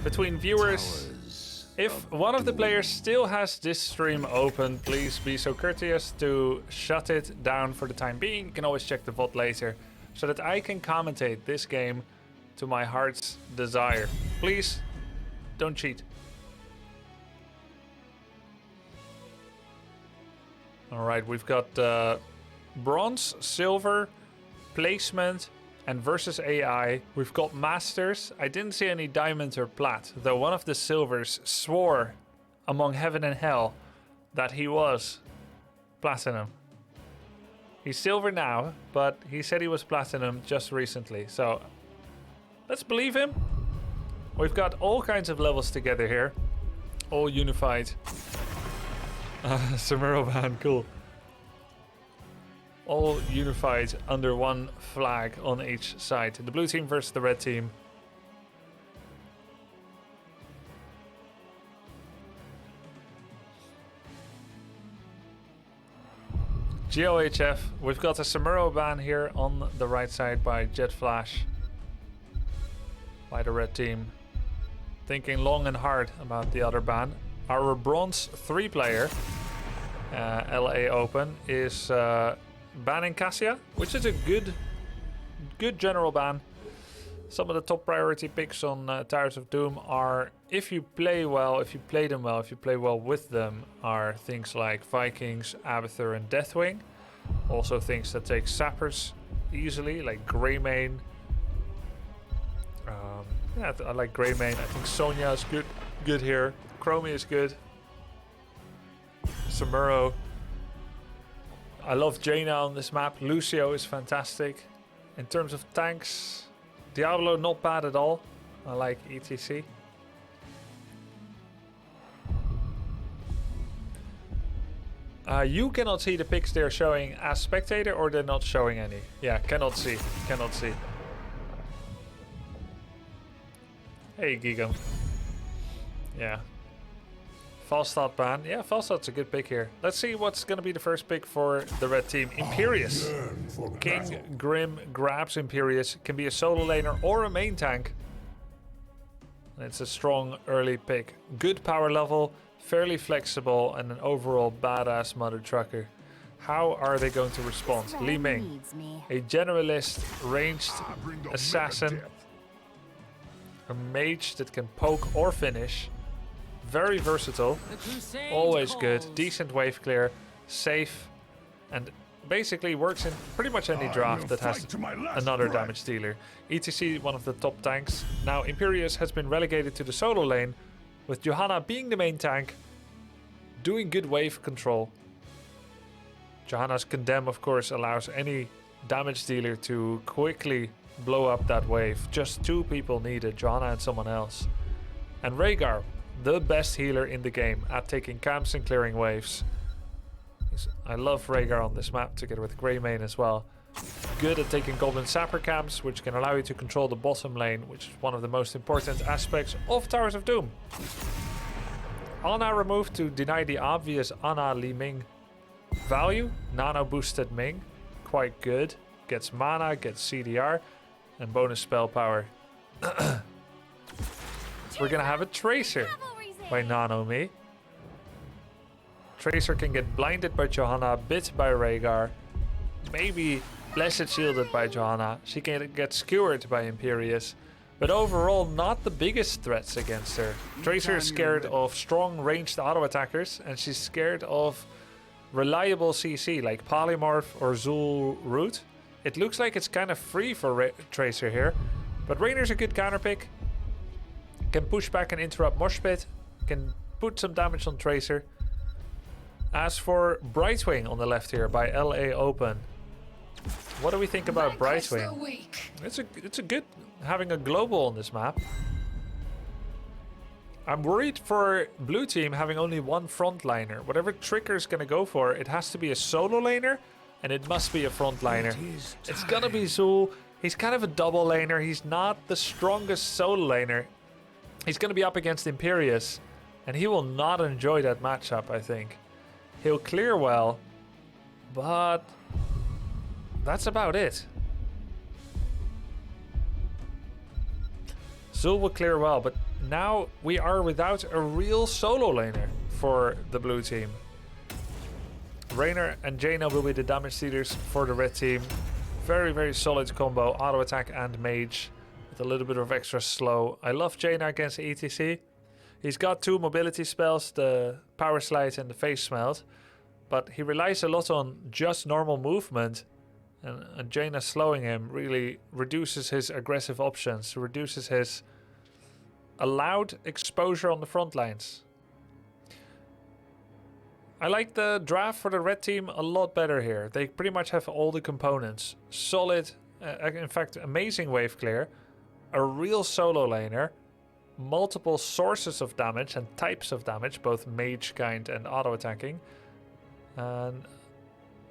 between viewers. If one of the players still has this stream open, please be so courteous to shut it down for the time being. You can always check the VOD later, so that I can commentate this game to my heart's desire. Please, don't cheat. Alright, we've got bronze, silver, placement, and versus AI. We've got masters. I didn't see any diamond or plat, though one of the silvers swore among heaven and hell that he was platinum. He's silver now, but he said he was platinum just recently, so let's believe him. We've got all kinds of levels together here, all unified. Samuro van, cool. All unified under one flag on each side. The blue team versus the red team. GOHF, we've got a Samuro ban here on the right side by Jet Flash. By the red team. Thinking long and hard about the other ban. Our bronze 3 player, LA Open, is banning Cassia, which is a good general ban. Some of the top priority picks on Towers of Doom are, if you play well, if you play them well, if you play well with them, are things like Vikings, Abathur, and Deathwing. Also things that take sappers easily, like Greymane. Yeah, I like Greymane. I think Sonya is good here. Chromie is good. Samuro. I love Jaina on this map. Lucio is fantastic. In terms of tanks, Diablo not bad at all. I like ETC. You cannot see the picks they're showing as spectator, or they're not showing any. Yeah, cannot see. Cannot see. Hey, Giga. Yeah. Falstad ban. Yeah, Falstad's a good pick here. Let's see what's going to be the first pick for the red team. Imperius. King Grim grabs Imperius. Can be a solo laner or a main tank. And it's a strong early pick. Good power level, fairly flexible, and an overall badass mother trucker. How are they going to respond? Li Ming, a generalist, ranged assassin. A mage that can poke or finish. Very versatile. Always good. Decent wave clear. Safe. And basically works in pretty much any draft that has another damage dealer. ETC, one of the top tanks. Now Imperius has been relegated to the solo lane, with Johanna being the main tank, doing good wave control. Johanna's Condemn, of course, allows any damage dealer to quickly blow up that wave. Just 2 people needed, Johanna and someone else. And Rhaegar, the best healer in the game at taking camps and clearing waves. I love Rhaegar on this map, together with Greymane as well. Good at taking Goblin Sapper camps, which can allow you to control the bottom lane, which is one of the most important aspects of Towers of Doom. Ana removed to deny the obvious Ana Li Ming value. Nano boosted Ming, quite good. Gets mana, gets CDR, and bonus spell power. We're gonna have a Tracer by Nano Me. Tracer can get blinded by Johanna, bit by Rhaegar, maybe blessed shielded by Johanna. She can get skewered by Imperius, but overall not the biggest threats against her. Tracer is scared of strong ranged auto attackers, and she's scared of reliable CC like Polymorph or Zul Root. It looks like it's kind of free for Tracer here, but Rainer's a good counter pick. Can push back and interrupt Moshpit, can put some damage on Tracer. As for Brightwing on the left here by LA Open, what do we think about Brightwing? It's a good having a global on this map. I'm worried for blue team having only one frontliner. Whatever Tricker's gonna go for, it has to be a solo laner, and it must be a frontliner. It's gonna be Zul. He's kind of a double laner. He's not the strongest solo laner. He's gonna be up against Imperius, and he will not enjoy that matchup, I think. He'll clear well, but that's about it. Zul will clear well, but now we are without a real solo laner for the blue team. Raynor and Jaina will be the damage dealers for the red team. Very, very solid combo, auto attack and mage with a little bit of extra slow. I love Jaina against ETC. He's got 2 mobility spells, the power slide and the face smelt, but he relies a lot on just normal movement, and Jaina slowing him really reduces his aggressive options, reduces his allowed exposure on the front lines. I like the draft for the red team a lot better here. They pretty much have all the components. Solid, in fact amazing wave clear, a real solo laner, multiple sources of damage and types of damage, both mage kind and auto attacking, and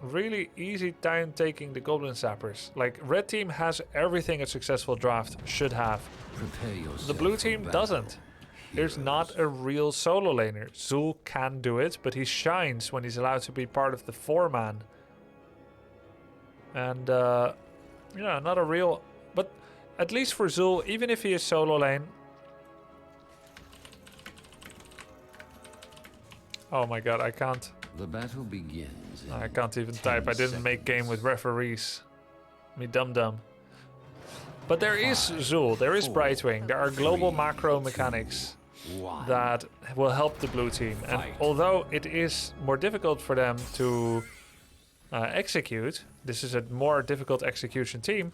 really easy time taking the goblin sappers. Like, red team has everything a successful draft should have. The blue team doesn't. There's not a real solo laner. Zul can do it, but he shines when he's allowed to be part of the 4-man. And yeah, not a real, but at least for Zul, even if he is solo lane. Oh my god, I can't. The battle begins. I can't even type. I didn't make game with referees. Me dum-dum. But there is Zul, there is Brightwing, there are global macro mechanics that will help the blue team. And although it is more difficult for them to execute, this is a more difficult execution team,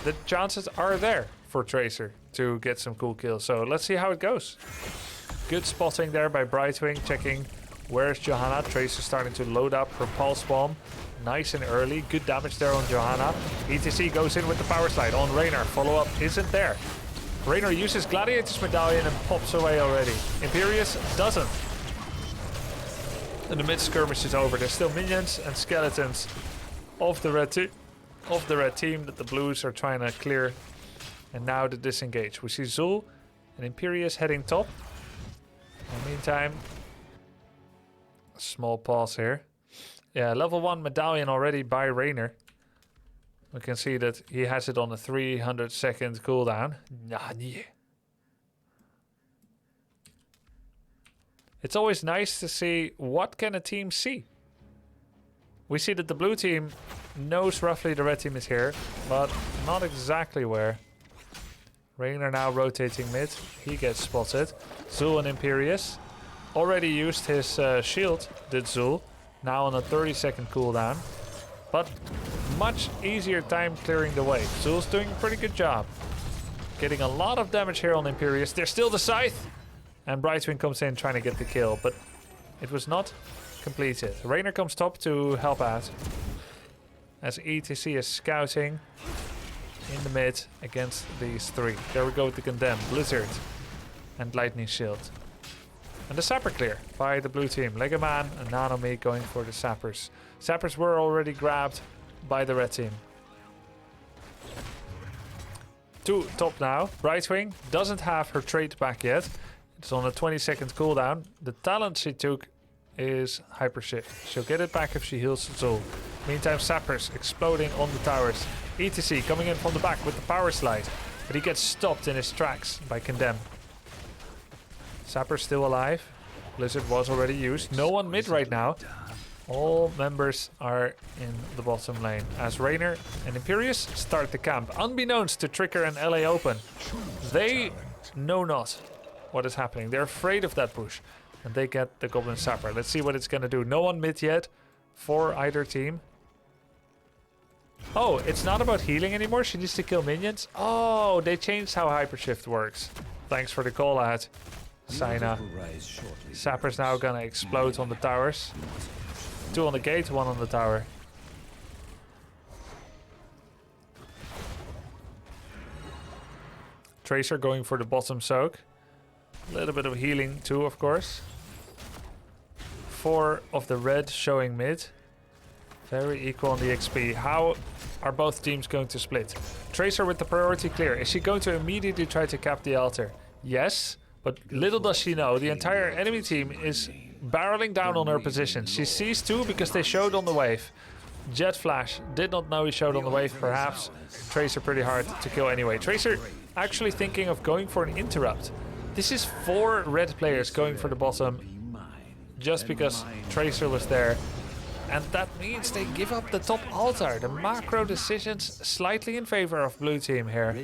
the chances are there for Tracer to get some cool kills. So let's see how it goes. Good spotting there by Brightwing, checking where's Johanna. Tracer starting to load up her pulse bomb. Nice and early. Good damage there on Johanna. ETC goes in with the power slide on Raynor. Follow-up isn't there. Raynor uses Gladiator's Medallion and pops away already. Imperius doesn't. And the mid-skirmish is over. There's still minions and skeletons of the red team that the blues are trying to clear. And now the disengage. We see Zul and Imperius heading top. In the meantime, a small pause here. Yeah, level 1 medallion already by Raynor. We can see that he has it on a 300-second cooldown. It's always nice to see what can a team see. We see that the blue team knows roughly the red team is here, but not exactly where. Raynor now rotating mid. He gets spotted. Zul and Imperius already used his shield, did Zul. Now on a 30-second cooldown. But much easier time clearing the wave. Zul's doing a pretty good job. Getting a lot of damage here on Imperius. There's still the scythe. And Brightwing comes in trying to get the kill, but it was not completed. Raynor comes top to help out. As ETC is scouting in the mid against these 3. There we go with the Condemn, Blizzard, and Lightning Shield. And the Sapper clear by the blue team. Legoman and Nanomi going for the Sappers. Sappers were already grabbed by the red team. 2 top now. Brightwing doesn't have her trait back yet. It's on a 20-second cooldown. The talent she took is Hyper Shift. She'll get it back if she heals Zul. Meantime, Sappers exploding on the towers. ETC coming in from the back with the power slide. But he gets stopped in his tracks by Condemn. Sapper's still alive. Blizzard was already used. No one mid right now. All members are in the bottom lane. As Raynor and Imperius start the camp. Unbeknownst to Tricker and LA Open. They know not what is happening. They're afraid of that push. And they get the Goblin Sapper. Let's see what it's going to do. No one mid yet for either team. Oh, it's not about healing anymore. She needs to kill minions. Oh, they changed how Hypershift works. Thanks for the call out, Saina. Sapper's now gonna explode on the towers. 2 on the gate, 1 on the tower. Tracer going for the bottom soak. A little bit of healing too, of course. 4 of the red showing mid. Very equal on the XP. How are both teams going to split? Tracer with the priority clear. Is she going to immediately try to cap the altar? Yes, but little does she know, the entire enemy team is barreling down on her position. She sees 2 because they showed on the wave. Jet Flash did not know he showed on the wave. Perhaps Tracer pretty hard to kill anyway. Tracer actually thinking of going for an interrupt. This is 4 red players going for the bottom just because Tracer was there. And that means they give up the top altar. The macro decisions slightly in favor of blue team here.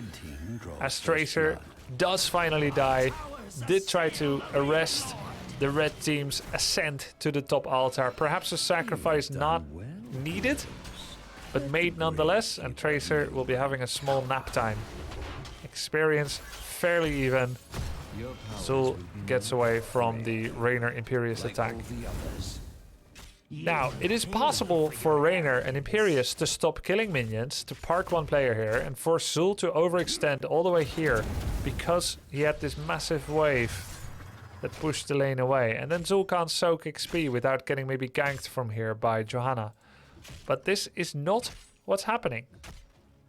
As Tracer does finally die, did try to arrest the red team's ascent to the top altar. Perhaps a sacrifice not needed, but made nonetheless. And Tracer will be having a small nap time. Experience fairly even. Zul gets away from the Raynor Imperious attack. Now, it is possible for Raynor and Imperious to stop killing minions, to park one player here, and force Zul to overextend all the way here, because he had this massive wave that pushed the lane away. And then Zul can't soak XP without getting maybe ganked from here by Johanna. But this is not what's happening.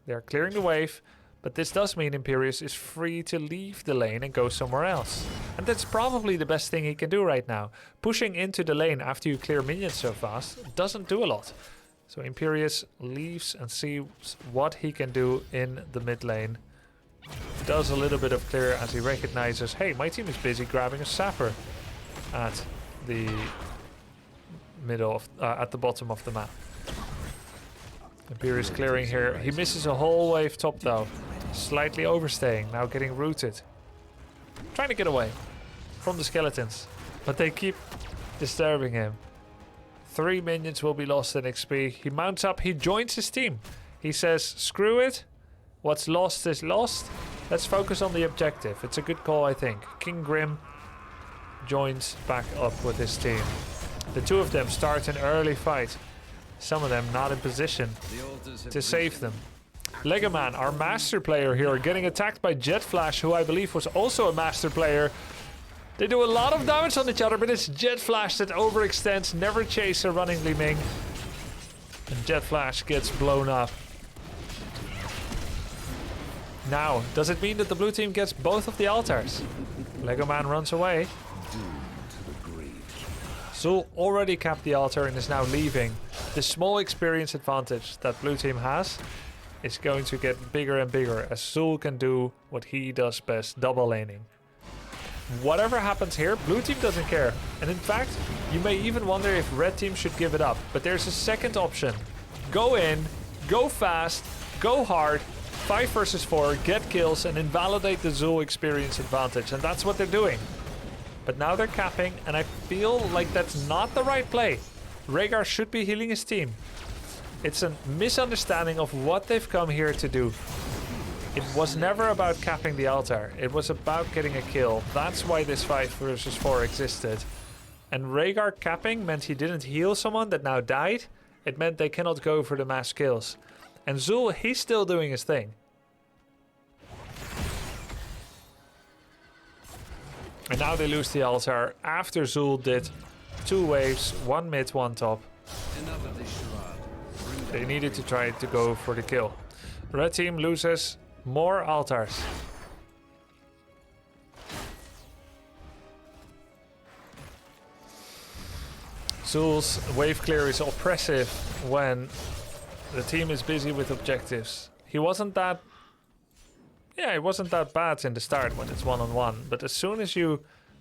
They're clearing the wave, but this does mean Imperious is free to leave the lane and go somewhere else. And that's probably the best thing he can do right now. Pushing into the lane after you clear minions so fast doesn't do a lot. So Imperious leaves and sees what he can do in the mid lane. Does a little bit of clear as he recognizes, hey, my team is busy grabbing a sapper at the middle of, at the bottom of the map. Imperious clearing here. He misses a whole wave top though. Slightly overstaying, now getting rooted. Trying to get away from the skeletons, but they keep disturbing him. 3 minions will be lost in XP. He mounts up, he joins his team. He says, screw it. What's lost is lost. Let's focus on the objective. It's a good call, I think. King Grim joins back up with his team. The 2 of them start an early fight. Some of them not in position to save them. Legoman, our master player here, getting attacked by Jet Flash, who I believe was also a master player. They do a lot of damage on each other, but it's Jet Flash that overextends, never chase a running Li Ming. And Jet Flash gets blown up. Now, does it mean that the blue team gets both of the altars? Legoman runs away. Zul already capped the altar and is now leaving. The small experience advantage that blue team has is going to get bigger and bigger as Zul can do what he does best, double laning. Whatever happens here, blue team doesn't care. And in fact, you may even wonder if red team should give it up. But there's a second option. Go in, go fast, go hard, 5 versus 4, get kills and invalidate the Zul experience advantage. And that's what they're doing. But now they're capping and I feel like that's not the right play. Rhaegar should be healing his team. It's a misunderstanding of what they've come here to do. It was never about capping the altar. It was about getting a kill. That's why this 5 versus 4 existed. And Rhaegar capping meant he didn't heal someone that now died. It meant they cannot go for the mass kills. And Zul, he's still doing his thing. And now they lose the altar after Zul did 2 waves, 1 mid, 1 top. They needed to try to go for the kill. Red team loses more altars. Zul's wave clear is oppressive when the team is busy with objectives. He wasn't that... Yeah, it wasn't that bad in the start when it's one-on-one. But as soon as you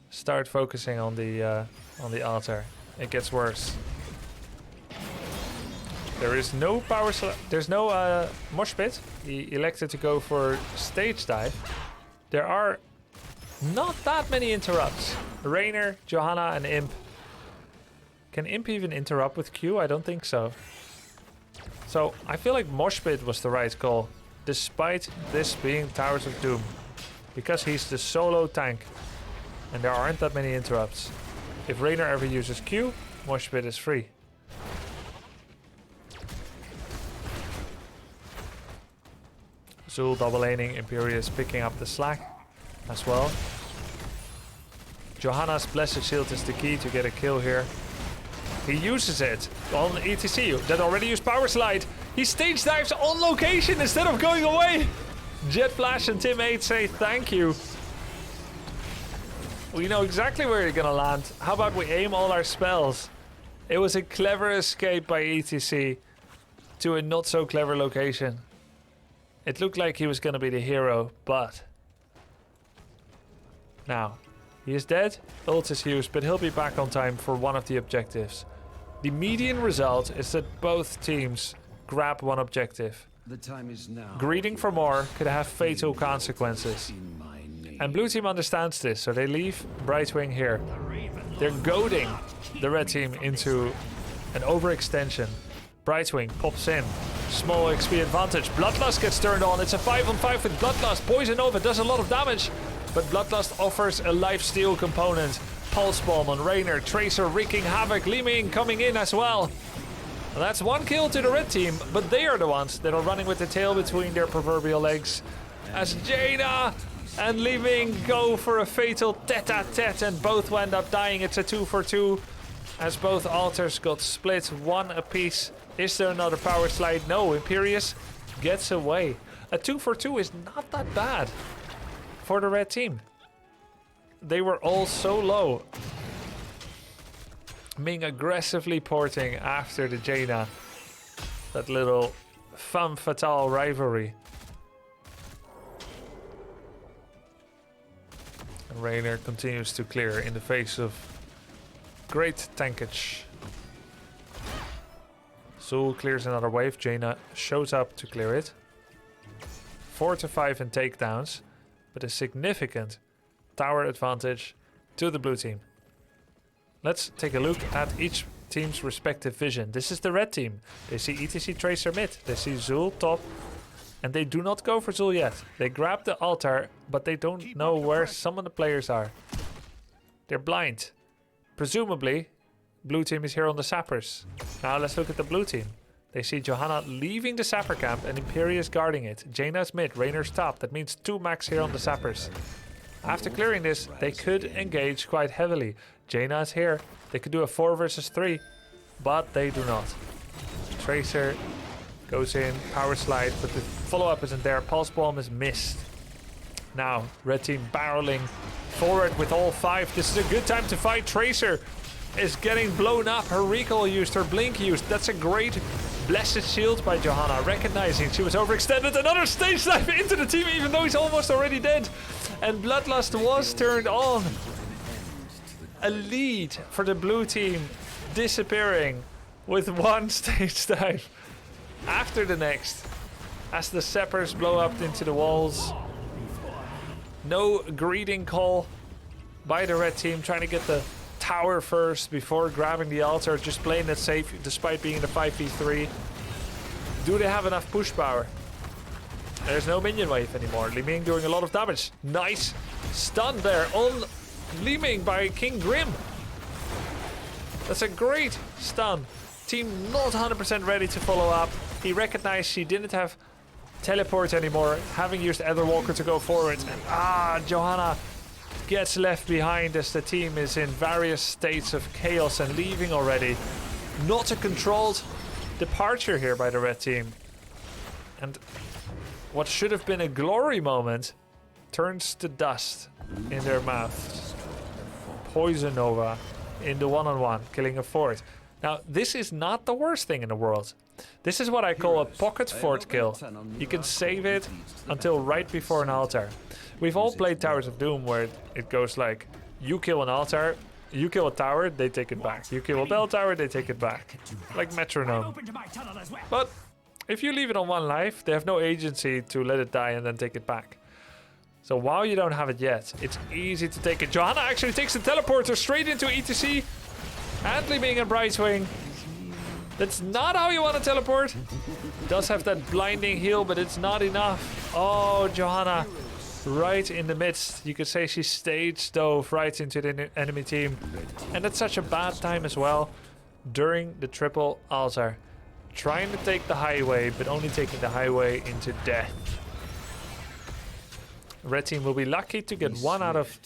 start focusing on the altar, it gets worse. There is no power... There's no mosh pit. He elected to go for stage dive. There are not that many interrupts. Raynor, Johanna and Imp. Can Imp even interrupt with Q? I don't think so. So I feel like mosh pit was the right call. Despite this being Towers of Doom. Because he's the solo tank. And there aren't that many interrupts. If Raynor ever uses Q, mosh pit is free. Zul double laning, Imperious picking up the slack as well. Johanna's Blessed Shield is the key to get a kill here. He uses it on ETC that already used Power Slide. He stage dives on location instead of going away. Jet Flash and Tim 8 say thank you. We know exactly where you're gonna land. How about we aim all our spells? It was a clever escape by ETC to a not so clever location. It looked like he was gonna be the hero, but Now, he is dead, ult is used, but he'll be back on time for one of the objectives. The median result is that both teams grab one objective. The time is now. Greeding for more could have fatal consequences. In my name. And blue team understands this, so they leave Brightwing here. They're goading the red team into an overextension. Brightwing pops in. Small XP advantage. Bloodlust gets turned on. It's a 5-on-5 with Bloodlust. Poison Nova does a lot of damage. But Bloodlust offers a lifesteal component. Pulse Bomb on Raynor. Tracer wreaking havoc. Li Ming coming in as well. And that's one kill to the red team. But they are the ones that are running with the tail between their proverbial legs. As Jaina and Li Ming go for a fatal tete-a-tete. And both end up dying. It's a 2-for-2. As both altars got split one apiece. Is there another power slide? No, Imperius gets away. A 2-for-2 is not that bad for the red team. They were all so low. Ming aggressively porting after the Jaina. That little femme fatale rivalry. And Raynor continues to clear in the face of great tankage. Zul clears another wave. Jaina shows up to clear it. 4-5 in takedowns, but a significant tower advantage to the blue team. Let's take a look at each team's respective vision. This is the red team. They see ETC Tracer mid. They see Zul top. And they do not go for Zul yet. They grab the altar, but they don't know where some of the players are. They're blind. Presumably, blue team is here on the sappers. Now let's look at the blue team. They see Johanna leaving the sapper camp and Imperius guarding it. Jaina's mid, Raynor's top. That means 2 max here on the sappers. After clearing this, they could engage quite heavily. Jaina is here. They could do a 4 versus 3, but they do not. Tracer goes in, power slide, but the follow-up isn't there. Pulse Bomb is missed. Now, red team barreling forward with all 5. This is a good time to fight. Tracer is getting blown up. Her recall used, her blink used. That's a great blessed shield by Johanna, recognizing she was overextended. Another stage dive into the team, even though he's almost already dead. And Bloodlust was turned on. A lead for the blue team disappearing with one stage dive after the next. As the sappers blow up into the walls. No greeting call by the red team, trying to get the tower first before grabbing the altar, just playing it safe despite being in a 5v3. Do they have enough push power? There's no minion wave anymore. Li Ming doing a lot of damage. Nice stun there on Li Ming by King Grim. That's a great stun. Team not 100% ready to follow up. He recognized she didn't have teleport anymore, having used Etherwalker to go forward. And Johanna gets left behind as the team is in various states of chaos and leaving already. Not a controlled departure here by the red team. And what should have been a glory moment turns to dust in their mouths. Poison Nova in the one-on-one, killing a fort. Now, this is not the worst thing in the world. This is what I call a pocket fort kill. You can save it until right before an altar. We've all played Towers of Doom where it goes like, you kill an altar, you kill a tower, they take it back. You kill a bell tower, they take it back. Like metronome. But if you leave it on 1 life, they have no agency to let it die and then take it back. So while you don't have it yet, it's easy to take it. Johanna actually takes the teleporter straight into ETC. And Li Ming and Brightwing. That's not how you want to teleport. Does have that blinding heal, but it's not enough. Oh, Johanna, right in the midst. You could say she stage dove right into the enemy team. And that's such a bad time as well. During the triple altar. Trying to take the highway, but only taking the highway into death. Red team will be lucky to get 1 out of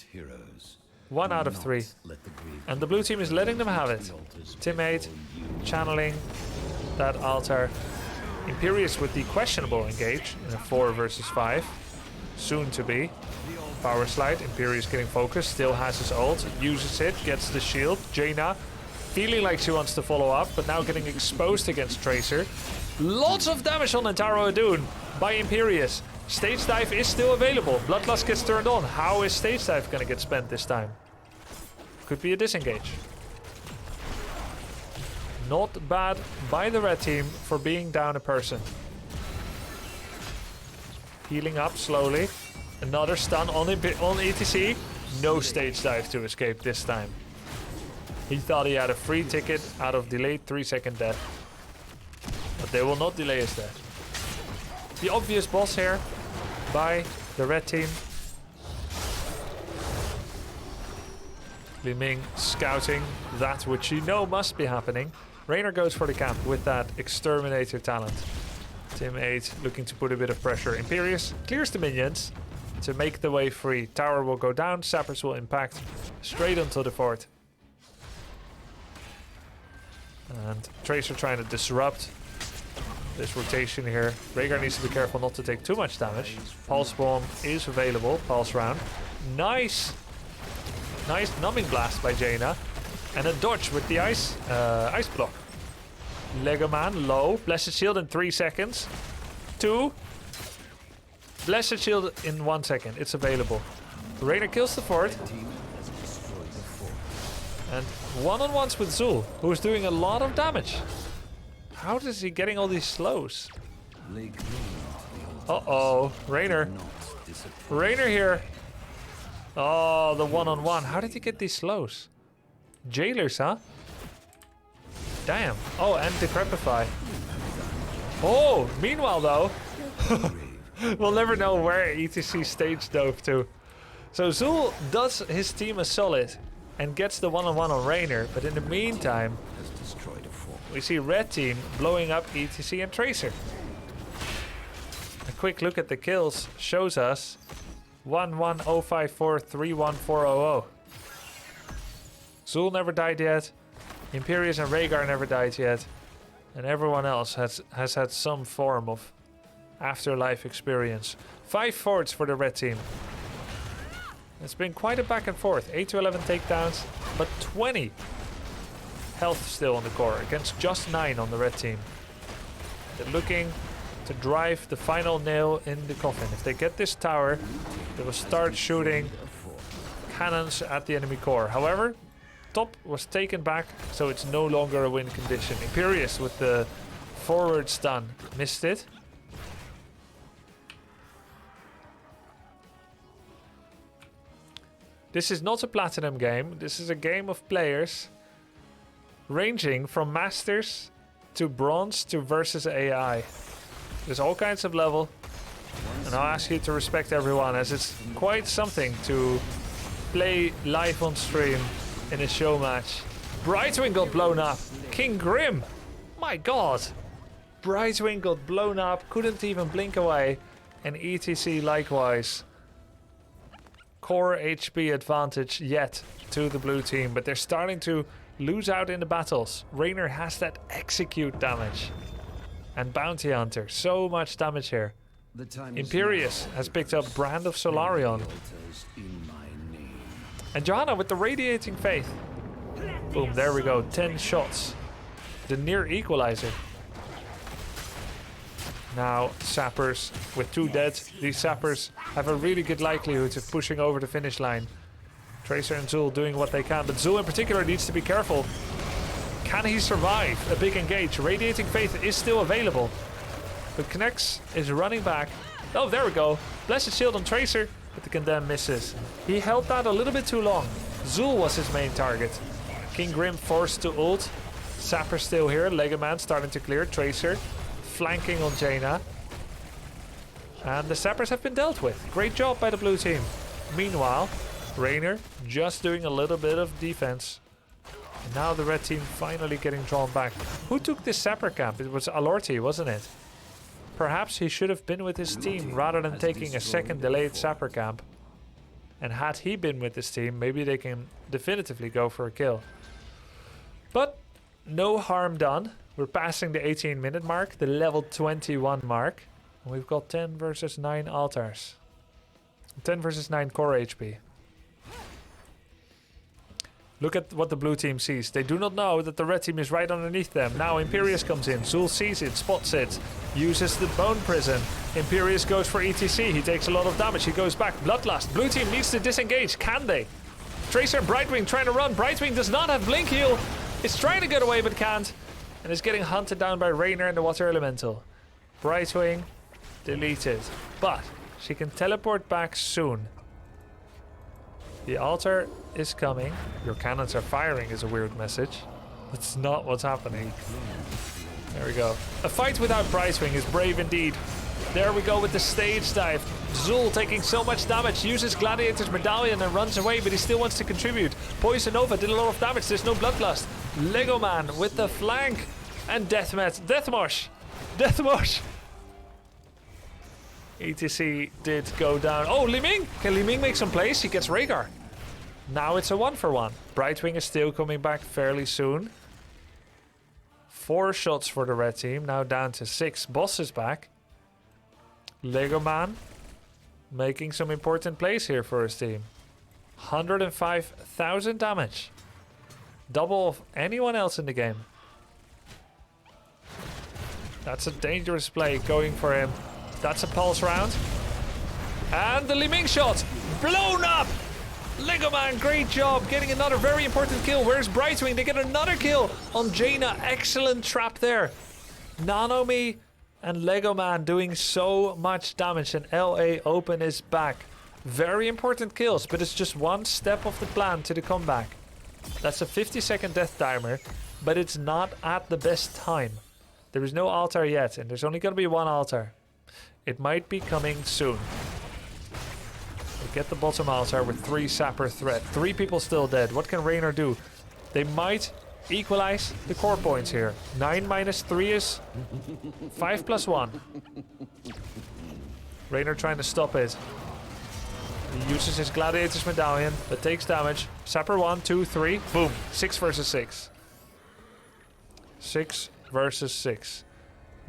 3. And the blue team is letting them have it. Teammate channeling that altar. Imperius with the questionable engage in a 4 versus 5. Soon to be. Power slide. Imperius getting focused. Still has his ult. Uses it. Gets the shield. Jaina feeling like she wants to follow up, but now getting exposed against Tracer. Lots of damage on Antaro Adun by Imperius. Stage dive is still available. Bloodlust gets turned on. How is stage dive gonna get spent this time? Could be a disengage. Not bad by the red team for being down a person. Healing up slowly. Another stun on ETC. No stage dive to escape this time. He thought he had a free ticket out of delayed 3-second death. But they will not delay his death. The obvious boss here by the red team. Li Ming scouting that which you know must be happening. Raynor goes for the camp with that exterminator talent. Team 8 looking to put a bit of pressure. Imperius clears the minions to make the way free. Tower will go down, sappers will impact straight onto the fort. And Tracer trying to disrupt this rotation here. Rhaegar needs to be careful not to take too much damage. Pulse Bomb is available, Pulse Round. Nice numbing blast by Jaina. And a dodge with the ice block. Lego Man low. Blessed Shield in 3 seconds. 2. Blessed Shield in 1 second. It's available. Raynor kills the fort. And one-on-ones with Zul, who's doing a lot of damage. How is he getting all these slows? Uh-oh. Raynor. Raynor here. Oh, the one-on-one. How did he get these slows? Jailers, huh? Damn. Oh, and Decrepify. Oh, meanwhile, though, we'll never know where ETC stage dove to. So Zul does his team a solid and gets the one-on-one on Raynor. But in the meantime, we see red team blowing up ETC and Tracer. A quick look at the kills shows us 11054 31400. Zul never died yet. Imperius and Rhaegar never died yet. And everyone else has had some form of afterlife experience. 5 forts for the red team. It's been quite a back and forth. 8 to 11 takedowns, but 20 health still on the core against just 9 on the red team. They're looking to drive the final nail in the coffin. If they get this tower, they will start shooting cannons at the enemy core. However, top was taken back, so it's no longer a win condition. Imperius with the forward stun. Missed it. This is not a platinum game. This is a game of players ranging from masters to bronze to versus AI. There's all kinds of level. And I'll ask you to respect everyone, as it's quite something to play live on stream in a show match. Brightwing got blown up. King Grim. My god. Brightwing got blown up. Couldn't even blink away. And ETC likewise. Core HP advantage yet to the blue team. But they're starting to lose out in the battles. Raynor has that execute damage. And Bounty Hunter. So much damage here. Imperius has picked up Brand of Solarion. And Johanna with the Radiating Faith. Boom, there we go. 10 shots. The near equalizer. Now, Sappers with 2 dead. These Sappers have a really good likelihood of pushing over the finish line. Tracer and Zul doing what they can, but Zul in particular needs to be careful. Can he survive a big engage? Radiating Faith is still available. But Knex is running back. Oh, there we go. Blessed Shield on Tracer, but the Condemn misses. He held that a little bit too long. Zul was his main target. King Grim forced to ult. Sapper still here. Legoman starting to clear. Tracer flanking on Jaina. And the Sappers have been dealt with. Great job by the blue team. Meanwhile, Raynor just doing a little bit of defense. And now the red team finally getting drawn back. Who took this Sapper camp? It was Alorti, wasn't it? Perhaps he should have been with his team rather than taking a second delayed Sapper camp. And had he been with his team, maybe they can definitively go for a kill. But no harm done. We're passing the 18-minute mark, the level 21 mark. And we've got 10 versus 9 altars. 10 versus 9 core HP. Look at what the blue team sees. They do not know that the red team is right underneath them. Now Imperius comes in. Zul sees it, spots it, uses the bone prison. Imperius goes for ETC. He takes a lot of damage. He goes back. Bloodlust. Blue team needs to disengage. Can they? Tracer, Brightwing trying to run. Brightwing does not have Blink Heal. It's trying to get away but can't. And is getting hunted down by Raynor and the Water Elemental. Brightwing deleted. But she can teleport back soon. The altar is coming. Your cannons are firing is a weird message. That's not what's happening. There we go. A fight without Brightwing is brave indeed. There we go with the stage dive. Zul taking so much damage, uses Gladiator's Medallion and runs away, but he still wants to contribute. Poison Nova did a lot of damage. There's no Bloodlust. Lego Man with the flank. And Deathmosh. ETC did go down. Oh, Li Ming! Can Li Ming make some plays? He gets Rhaegar. Now it's a 1-for-1. Brightwing is still coming back fairly soon. 4 shots for the red team. Now down to 6. Boss is back. Lego Man making some important plays here for his team. 105,000 damage. Double of anyone else in the game. That's a dangerous play going for him. That's a pulse round. And the Li Ming shot. Blown up. Lego Man, great job. Getting another very important kill. Where's Brightwing? They get another kill on Jaina. Excellent trap there. Nanomi and Lego Man doing so much damage. And LA Open is back. Very important kills, but it's just one step of the plan to the comeback. That's a 50-second death timer, but it's not at the best time. There is no altar yet, and there's only going to be one altar. It might be coming soon. We get the bottom altar with 3 sapper threat. 3 people still dead. What can Raynor do? They might equalize the core points here. 9 minus 3 is 5 plus 1. Raynor trying to stop it. He uses his Gladiator's Medallion, but takes damage. Sapper 1, 2, 3. Boom. 6 versus 6. 6 versus 6.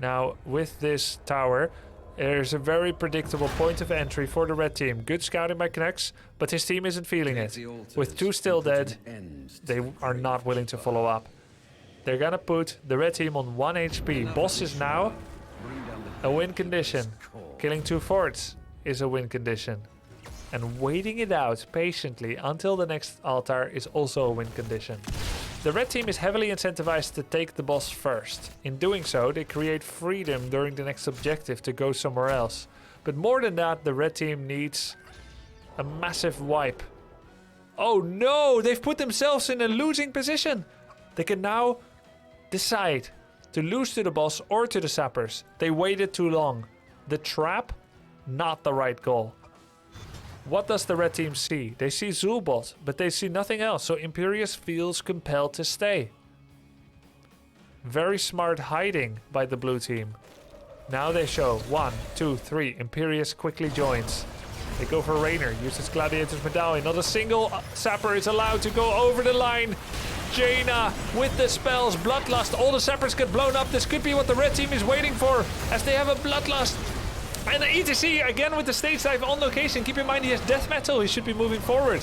Now, with this tower, there's a very predictable point of entry for the red team. Good scouting by Knex, but his team isn't feeling it. With 2 still dead, they are not willing to follow up. They're gonna put the red team on 1 HP. Boss is now a win condition. Killing 2 forts is a win condition. And waiting it out patiently until the next altar is also a win condition. The red team is heavily incentivized to take the boss first. In doing so, they create freedom during the next objective to go somewhere else. But more than that, the red team needs a massive wipe. Oh no, they've put themselves in a losing position. They can now decide to lose to the boss or to the sappers. They waited too long. The trap, not the right goal. What does the red team see? They see Zulbot, but they see nothing else, so Imperius feels compelled to stay. Very smart hiding by the blue team. Now they show 1, 2, 3. Imperius quickly joins. They go for Raynor, uses Gladiator's Medallion. Not a single sapper is allowed to go over the line. Jaina with the spells, Bloodlust. All the sappers get blown up. This could be what the red team is waiting for, as they have a Bloodlust. And the ETC again with the stage dive on location. Keep in mind he has death metal. He should be moving forward.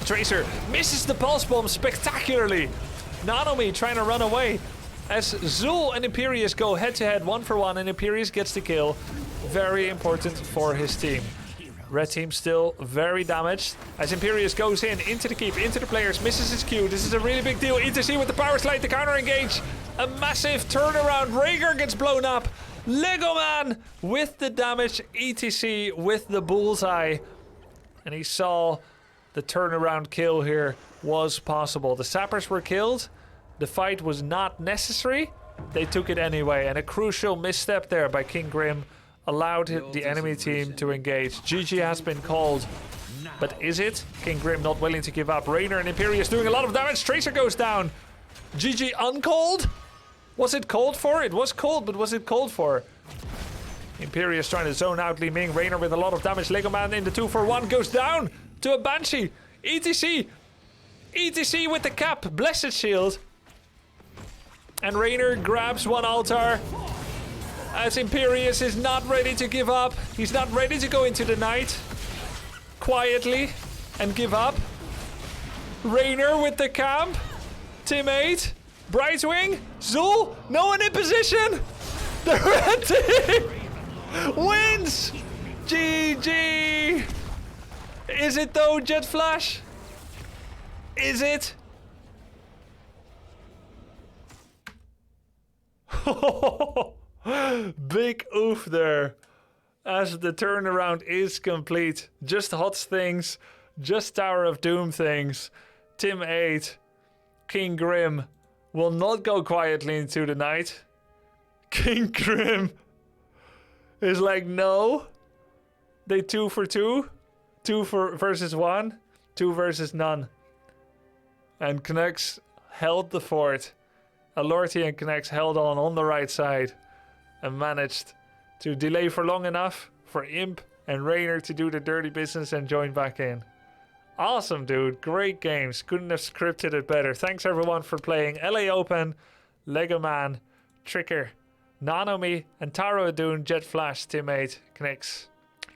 Tracer misses the pulse bomb spectacularly. Nanomi trying to run away. As Zul and Imperius go head to head 1-for-1 and Imperius gets the kill. Very important for his team. Red team still very damaged. As Imperius goes into the keep, into the players, misses his Q. This is a really big deal. ETC with the power slide to counter engage. A massive turnaround. Rhaegar gets blown up. Lego Man with the damage, ETC with the bullseye. And he saw the turnaround kill here was possible. The sappers were killed. The fight was not necessary. They took it anyway. And a crucial misstep there by King Grim allowed the enemy team to engage. GG has been called. But is it? King Grim not willing to give up. Raynor and Imperius doing a lot of damage. Tracer goes down. GG uncalled? Was it called for? It was called, but was it called for? Imperius trying to zone out Li Ming. Raynor with a lot of damage. Lego Man in the 2-for-1 goes down to a Banshee. ETC with the cap. Blessed Shield. And Raynor grabs one altar. As Imperius is not ready to give up. He's not ready to go into the night quietly and give up. Rainer with the camp. Team 8. Brightwing. Zul. No one in position. The red team wins. GG. Is it though, Jet Flash? Is it? Big oof there. As the turnaround is complete. Just HOTS things. Just Tower of Doom things. Team 8. King Grim will not go quietly into the night. King Grim is like, no. They 2 for 2. 2 versus 1. 2 versus none. And Knucks held the fort. Alorti and Knucks held on the right side. And managed to delay for long enough for Imp and Rainer to do the dirty business and join back in. Awesome, dude. Great games. Couldn't have scripted it better. Thanks, everyone, for playing LA Open, Lego Man, Tricker, Nanomi, and Taro Adun, Jet Flash, Team 8, Knicks,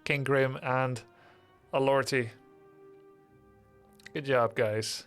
King Grim, and Alorti. Good job, guys.